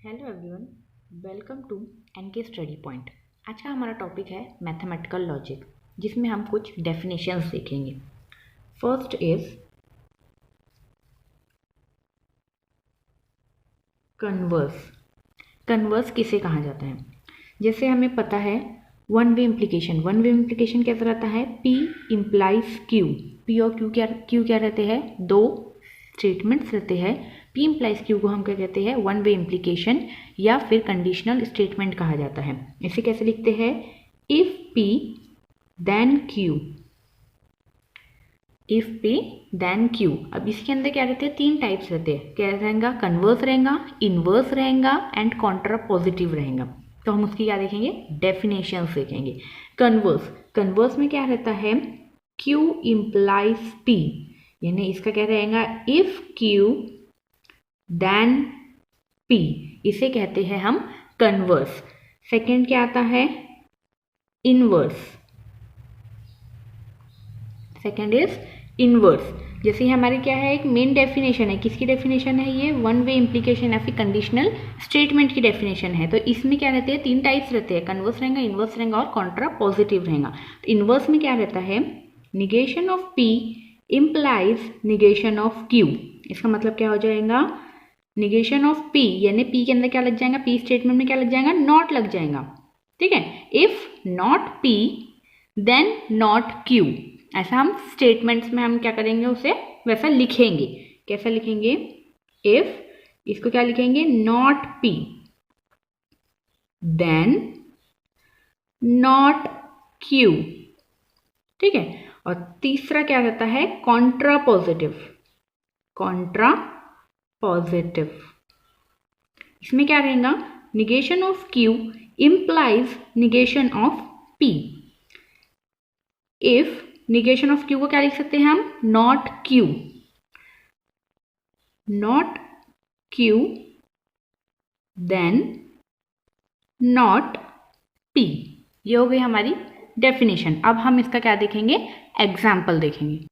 Hello everyone, welcome to NK study point. आज का हमारा टॉपिक है मैथमेटिकल लॉजिक, जिसमें हम कुछ डेफिनेशंस देखेंगे। First is converse. कन्वर्स किसे कहा जाता है? जैसे हमें पता है one way implication. One way implication कैसा रहता है? P implies Q। P और Q क्या रहते हैं? दो स्टेटमेंट्स रहते हैं। P इम्प्लाइज Q को हम क्या कहते हैं? वन वे इम्प्लीकेशन या फिर कंडीशनल स्टेटमेंट कहा जाता है। इसे कैसे लिखते हैं? If P then Q। If P then Q। अब इसके अंदर क्या रहते हैं? तीन टाइप्स रहते हैं। क्या रहेगा? कन्वर्स रहेगा, इनवर्स रहेगा एंड कॉन्ट्रा पॉजिटिव रहेगा। तो हम उसकी क्या देखेंगे? डेफिनेशंस देखेंगे। कन्वर्स, कन्वर्स में क्या रहता है? Q इम्प्लाइज P, यानी इसका क्या रहेगा? इफ Q देन P, इसे कहते हैं हम कन्वर्स। सेकेंड क्या आता है? इनवर्स। Second is inverse. जैसे हमारी क्या है? एक मेन डेफिनेशन है। किसकी डेफिनेशन है ये? वन वे इम्प्लीकेशन या फिर कंडीशनल स्टेटमेंट की डेफिनेशन है। तो इसमें क्या रहते हैं? तीन टाइप्स रहते हैं। कन्वर्स रहेगा, इनवर्स रहेगा और कॉन्ट्रा पॉजिटिव रहेगा। तो इनवर्स में क्या रहता है? Negation of P implies negation of Q। इसका मतलब क्या हो जाएगा? निगेशन ऑफ P, यानी P के अंदर क्या लग जाएगा? P स्टेटमेंट में क्या लग जाएगा? नॉट लग जाएगा। ठीक है। If not P then not Q। ऐसा हम स्टेटमेंट्स में हम क्या करेंगे? उसे वैसा लिखेंगे। कैसा लिखेंगे? इफ, इसको क्या लिखेंगे? Not P then not Q। ठीक है। और तीसरा क्या रहता है? Contra positive. कॉन्ट्रा पॉजिटिव, इसमें क्या रहेगा? Negation of Q implies negation of P। If negation of Q को क्या लिख सकते हैं हम? Not Q। Not Q then not P। ये हो गई हमारी डेफिनेशन। अब हम इसका क्या देखेंगे? एग्जाम्पल देखेंगे।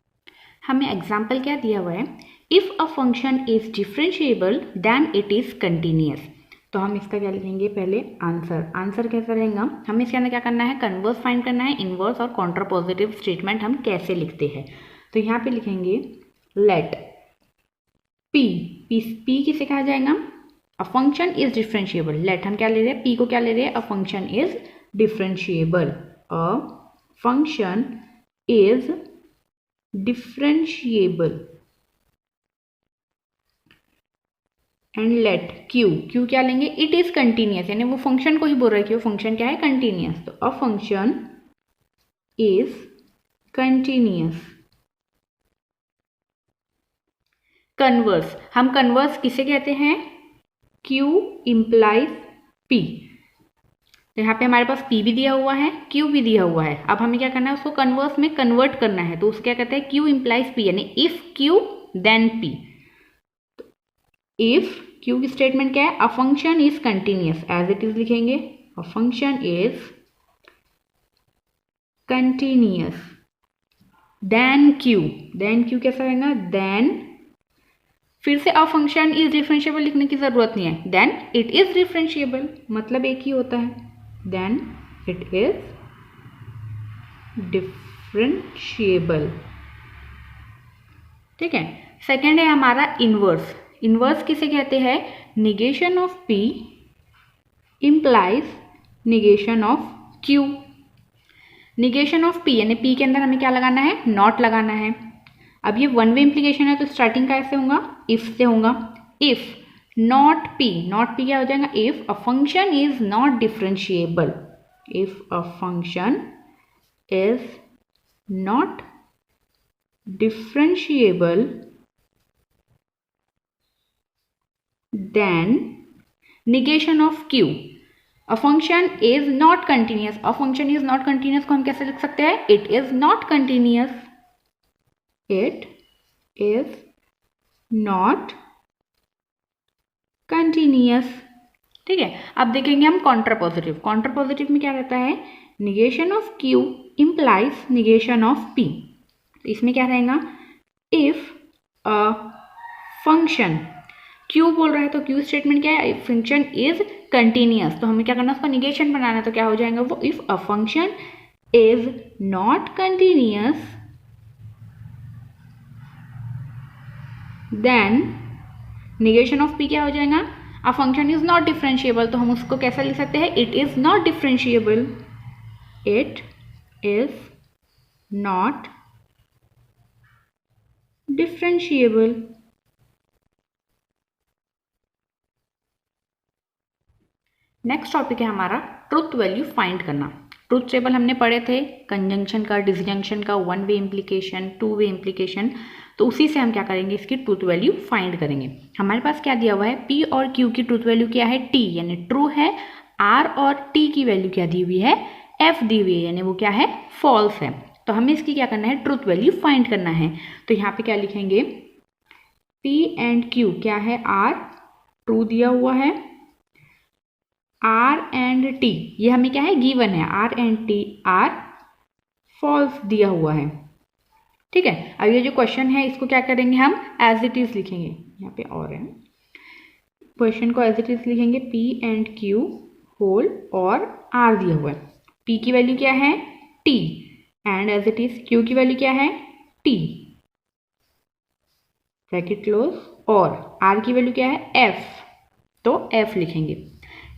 हमें एग्जाम्पल क्या दिया हुआ है? If a function is differentiable then it is continuous. तो हम इसका क्या लिखेंगे? पहले आंसर। आंसर कैसा रहेगा? हमें इसके अंदर क्या करना है? कन्वर्स फाइंड करना है, इनवर्स और कॉन्ट्रा पॉजिटिव स्टेटमेंट हम कैसे लिखते हैं। तो यहाँ पे लिखेंगे लेट P किसे कहा जाएगा? A function is differentiable. Let हम क्या ले रहे हैं? P को क्या ले रहे हैं? अ function is differentiable. A function is differentiable and let Q क्या लेंगे? इट इज कंटिन्यूअस, यानी वो फंक्शन को ही बोल रहा है कि वो फंक्शन क्या है? कंटिन्यूअस। तो अ फंक्शन इज कंटिन्यूअस। कन्वर्स, हम कन्वर्स किसे कहते हैं? Q implies P। तो यहाँ पे हमारे पास P भी दिया हुआ है, Q भी दिया हुआ है। अब हमें क्या करना है? उसको कन्वर्स में कन्वर्ट करना है। तो उसको क्या कहते हैं? Q इम्प्लाइज P, यानी if Q then P। If Q की स्टेटमेंट क्या है? A function is continuous, as it is लिखेंगे। A function is continuous then Q कैसा रहेगा? देन, फिर से अ फंक्शन इज डिफरेंशिएबल लिखने की जरूरत नहीं है। देन इट इज डिफरेंशिएबल, मतलब एक ही होता है। Then it is differentiable. ठीक है। सेकेंड है हमारा इनवर्स। इनवर्स किसे कहते हैं? Negation of P implies negation of Q। Negation of P, यानी P के अंदर हमें क्या लगाना है? नॉट लगाना है। अब ये वन वे इम्प्लीकेशन है, तो स्टार्टिंग कैसे होगा? इफ से होगा। इफ नॉट P क्या हो जाएगा? If a function is not differentiable. If a function is not differentiable then negation of Q। a function is not continuous। a function is not continuous को हम कैसे लिख सकते हैं? it is not continuous। it is not continuous। ठीक है। अब देखेंगे हम कॉन्ट्रा पॉजिटिव। कॉन्ट्रा पॉजिटिव में क्या रहता है? Negation of Q implies negation of P। इसमें क्या रहेगा? इफ अ फंक्शन, क्यू बोल रहा है तो क्यू स्टेटमेंट क्या है, फंक्शन इज कंटिन्यूअस, तो हमें क्या करना है, उसका निगेशन बनाना है, तो क्या हो जाएगा वो, if a function is not continuous then negation of P क्या हो जाएगा, a function is not differentiable, तो हम उसको कैसा लिख सकते हैं, it is not differentiable, it is not differentiable. Next topic है हमारा ट्रुथ वैल्यू फाइंड करना। ट्रुथ टेबल हमने पढ़े थे, कंजंक्शन का, डिसजंक्शन का, one way implication, two way implication, तो उसी से हम क्या करेंगे, इसकी ट्रुथ वैल्यू फाइंड करेंगे। हमारे पास क्या दिया हुआ है, पी और क्यू की ट्रुथ वैल्यू क्या है, टी यानी ट्रू है, आर और टी की वैल्यू क्या दी हुई है, एफ दी हुई है यानी वो क्या है, फॉल्स है। तो हमें इसकी क्या करना है, ट्रुथ वैल्यू फाइंड करना है। तो यहाँ पे क्या लिखेंगे, पी एंड क्यू क्या है, आर ट्रू दिया हुआ है, आर एंड टी ये हमें क्या है, गिवन है, R and T are false दिया हुआ है। ठीक है, अब ये जो क्वेश्चन है इसको क्या करेंगे, हम एज इट इज लिखेंगे, यहाँ पे और है, क्वेश्चन को एज इट इज लिखेंगे, पी एंड क्यू होल और आर दिया हुआ है, पी की वैल्यू क्या है, T, and as it is Q की वैल्यू क्या है, टी, ब्रैकेट क्लोज, और आर की वैल्यू क्या है, एफ, तो एफ लिखेंगे।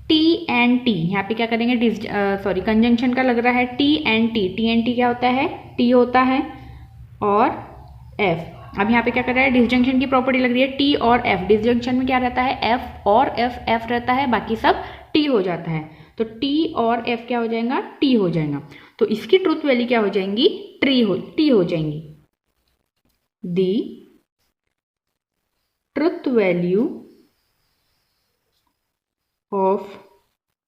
टी एंड टी यहाँ पे क्या करेंगे, सॉरी कंजंक्शन का लग रहा है, टी एंड टी क्या होता है, टी होता है, और एफ। अब यहाँ पे क्या कर रहा है, डिसजंक्शन की प्रॉपर्टी लग रही है, टी और एफ, डिसजंक्शन में क्या रहता है, एफ और एफ रहता है, बाकी सब टी हो जाता है, तो टी और एफ क्या हो जाएगा, टी हो जाएगा, तो इसकी ट्रुथ वैल्यू क्या हो जाएंगी, टी हो जाएंगी। The truth value of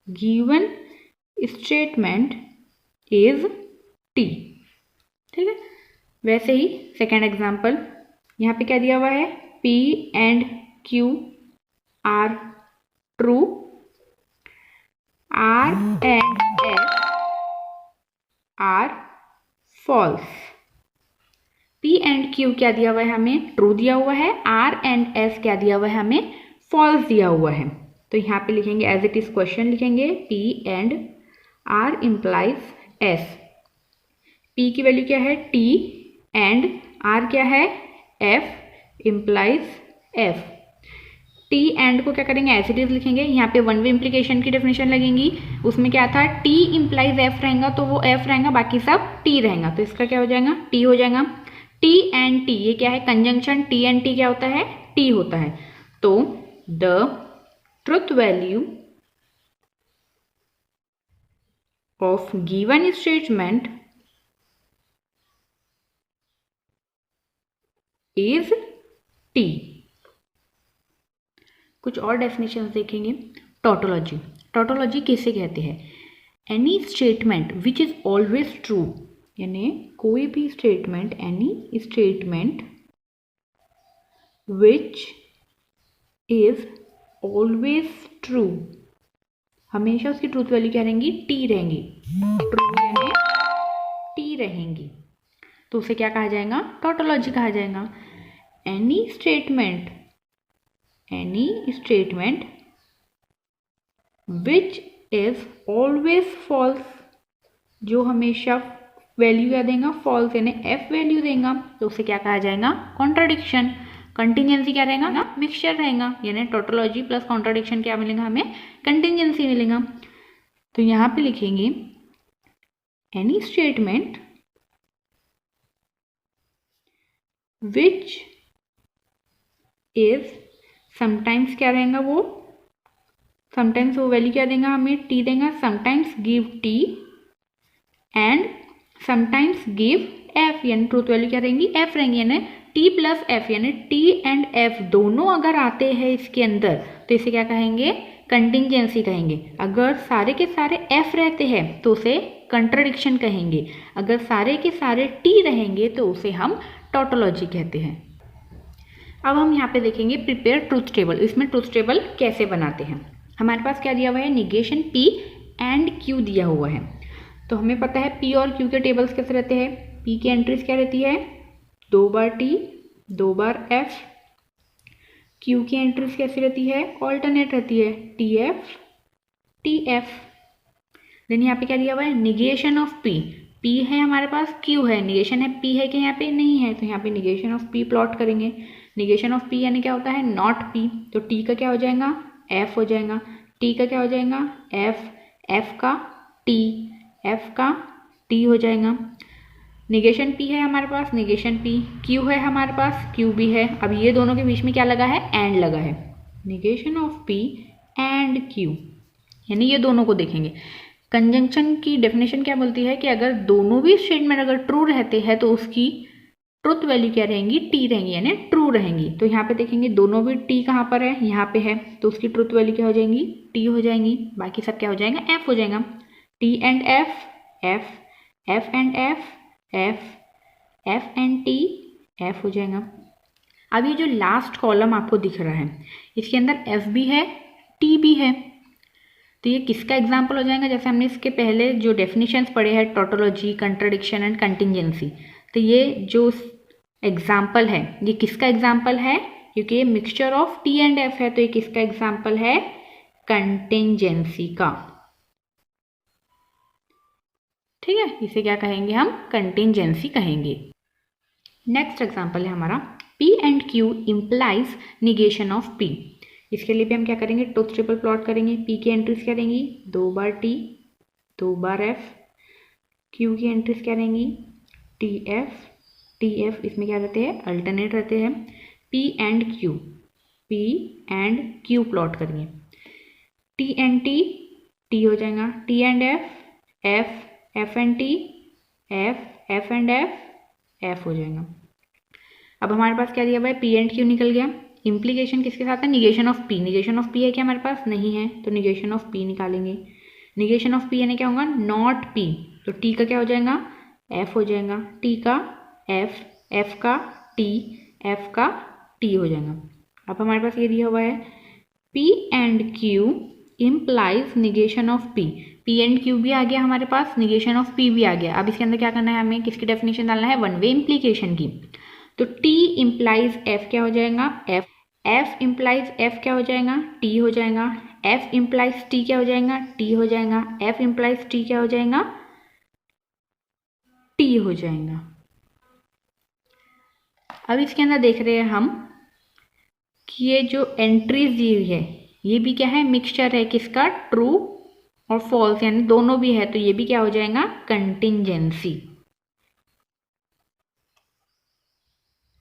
given statement is t। ठीक है, वैसे ही सेकेंड एग्जाम्पल, यहाँ पे क्या दिया हुआ है, p and q are true, r and s are false. p and q क्या दिया हुआ है, हमें ट्रू दिया हुआ है, r एंड s क्या दिया हुआ है, हमें फॉल्स दिया हुआ है। तो यहाँ पे लिखेंगे एज इट इज क्वेश्चन लिखेंगे, P and R implies S, P की वैल्यू क्या है, T, एंड R क्या है, F implies F। T and को क्या करेंगे, एज इट इज लिखेंगे, यहाँ पे वन वे इम्प्लीकेशन की डेफिनेशन लगेंगी, उसमें क्या था, T इम्प्लाइज F रहेगा, तो वो F रहेगा, बाकी सब T रहेगा, तो इसका क्या हो जाएगा, T हो जाएगा। T एंड T ये क्या है, कंजंक्शन, T एंड T क्या होता है, T होता है, तो the truth value of given statement is T। कुछ और डेफिनेशंस देखेंगे। टोटोलॉजी, टोटोलॉजी किसे कहते हैं, any statement which is always true, यानी कोई भी statement, any statement which is always true, हमेशा उसकी ट्रूथ वैल्यू क्या रहेंगी, टी रहेंगी, ट्रू यानी टी रहेंगी, तो उसे क्या कहा जाएगा, टोटोलॉजी कहा जाएगा। Any statement which is always false, जो हमेशा वैल्यू क्या देगा, फॉल्स यानी एफ वैल्यू देगा, तो उसे क्या कहा जाएगा, कॉन्ट्राडिक्शन। कंटिजेंसी क्या रहेगा ना, मिक्सचर रहेगा, यानी टोटोलॉजी प्लस कॉन्ट्राडिक्शन क्या मिलेगा, हमें कंटिजेंसी मिलेगा। तो यहाँ पे लिखेंगे any statement which is, sometimes क्या रहेगा वो, समटाइम्स वो वैल्यू क्या देगा, हमें टी देगा, sometimes give T and sometimes give F, यानी ट्रूथ वैल्यू क्या रहेंगी, एफ रहेंगी, यानी टी प्लस एफ, यानी टी एंड एफ दोनों अगर आते हैं इसके अंदर तो इसे क्या कहेंगे, कंटिजेंसी कहेंगे। अगर सारे के सारे एफ रहते हैं तो उसे कंट्राडिक्शन कहेंगे, अगर सारे के सारे टी रहेंगे तो उसे हम टोटोलॉजी कहते हैं। अब हम यहाँ पे देखेंगे प्रिपेयर ट्रूथ टेबल, इसमें ट्रूथ टेबल कैसे बनाते हैं। हमारे पास क्या दिया हुआ है, निगेशन पी एंड क्यू दिया हुआ है, तो हमें पता है पी और क्यू के टेबल्स कैसे रहते हैं, पी की एंट्रीज क्या रहती है, 2 बार टी, 2 बार एफ, क्यू की एंट्रीज कैसी रहती है, ऑल्टरनेट रहती है, T F T F. Then यहाँ पे क्या दिया हुआ है, निगेशन ऑफ पी, पी है हमारे पास, क्यू है, निगेशन है पी है कि यहाँ पे नहीं है, तो यहाँ पे निगेशन ऑफ पी प्लॉट करेंगे। निगेशन ऑफ पी यानी क्या होता है, नॉट पी, तो टी का क्या हो जाएगा, एफ हो जाएगा, टी का क्या हो जाएगा, एफ, एफ का टी, एफ का टी हो जाएगा। निगेशन पी है हमारे पास, निगेशन पी, क्यू है हमारे पास, क्यू भी है। अब ये दोनों के बीच में क्या लगा है, एंड लगा है, negation of P and Q, यानी ये दोनों को देखेंगे। कंजंक्शन की डेफिनेशन क्या बोलती है कि अगर दोनों भी स्टेटमेंट अगर ट्रू रहते हैं तो उसकी ट्रुथ वैल्यू क्या रहेंगी, टी रहेंगी, यानी ट्रू रहेंगी। तो यहाँ पे देखेंगे दोनों भी टी कहाँ पर है, यहाँ पे है, तो उसकी ट्रुथ वैल्यू क्या हो जाएंगी, टी हो जाएंगी। बाकी सब क्या हो जाएगा, एफ हो जाएगा, T and F, F, F and F, F, F and T, F हो जाएगा। अब ये जो लास्ट कॉलम आपको दिख रहा है इसके अंदर एफ भी है, टी भी है, तो ये किसका एग्जाम्पल हो जाएगा, जैसे हमने इसके पहले जो डेफिनेशंस पढ़े हैं, टोटोलॉजी, कंट्राडिक्शन एंड कंटिंजेंसी, तो ये जो एग्जाम्पल है ये किसका एग्जाम्पल है, क्योंकि ये mixture of T and F है, तो ये किसका एग्जाम्पल है, कंटिंजेंसी का। ठीक है, इसे क्या कहेंगे हम, कंटिंजेंसी कहेंगे। नेक्स्ट एग्जाम्पल है हमारा, P and Q implies negation of P। इसके लिए भी हम क्या करेंगे, ट्रुथ टेबल प्लॉट करेंगे। P की एंट्रीज क्या रहेंगी, 2 बार T 2 बार F, Q की एंट्रीज क्या रहेंगी, TF TF, इसमें क्या रहते हैं, अल्टरनेट रहते हैं। P एंड Q प्लॉट करेंगे, T एंड T हो जाएगा, T and F F and T, F and F हो जाएगा। अब हमारे पास क्या दिया हुआ है, P एंड Q निकल गया। इम्प्लीकेशन किसके साथ है, negation of P, negation of P है क्या हमारे पास, नहीं है, तो निगेशन ऑफ P निकालेंगे। निगेशन ऑफ P यानी क्या होगा, नॉट P, तो T का क्या हो जाएगा, F हो जाएगा, T का F, F का T, F का T हो जाएगा। अब हमारे पास ये दिया हुआ है, P and Q implies negation of P, P and Q भी आ गया हमारे पास, निगेशन ऑफ P भी आ गया। अब इसके अंदर क्या करना है, हमें किसकी डेफिनेशन डालना है, वन वे इम्प्लीकेशन की। तो T इम्प्लाइज F क्या हो जाएगा, F इम्प्लाइज F क्या हो जाएगा, T हो जाएगा, F इम्प्लाइज T क्या हो जाएगा, T हो जाएगा, F इम्प्लाइज T क्या हो जाएगा, T हो जाएगा। अब इसके अंदर देख रहे हैं हम कि ये जो एंट्रीज दी हुई है ये भी क्या है, मिक्सचर है किसका, ट्रू और फॉल्स, यानी दोनों भी है, तो ये भी क्या हो जाएगा, कंटिंजेंसी।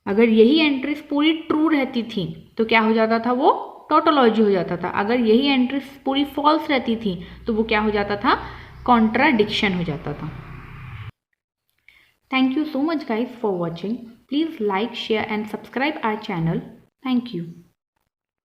अगर यही एंट्रीज पूरी ट्रू रहती थी तो क्या हो जाता था, वो टोटोलॉजी हो जाता था। अगर यही एंट्रीज पूरी फॉल्स रहती थी तो वो क्या हो जाता था, कॉन्ट्राडिक्शन हो जाता था। Thank you so much guys for watching. Please like, share and subscribe our channel. Thank you.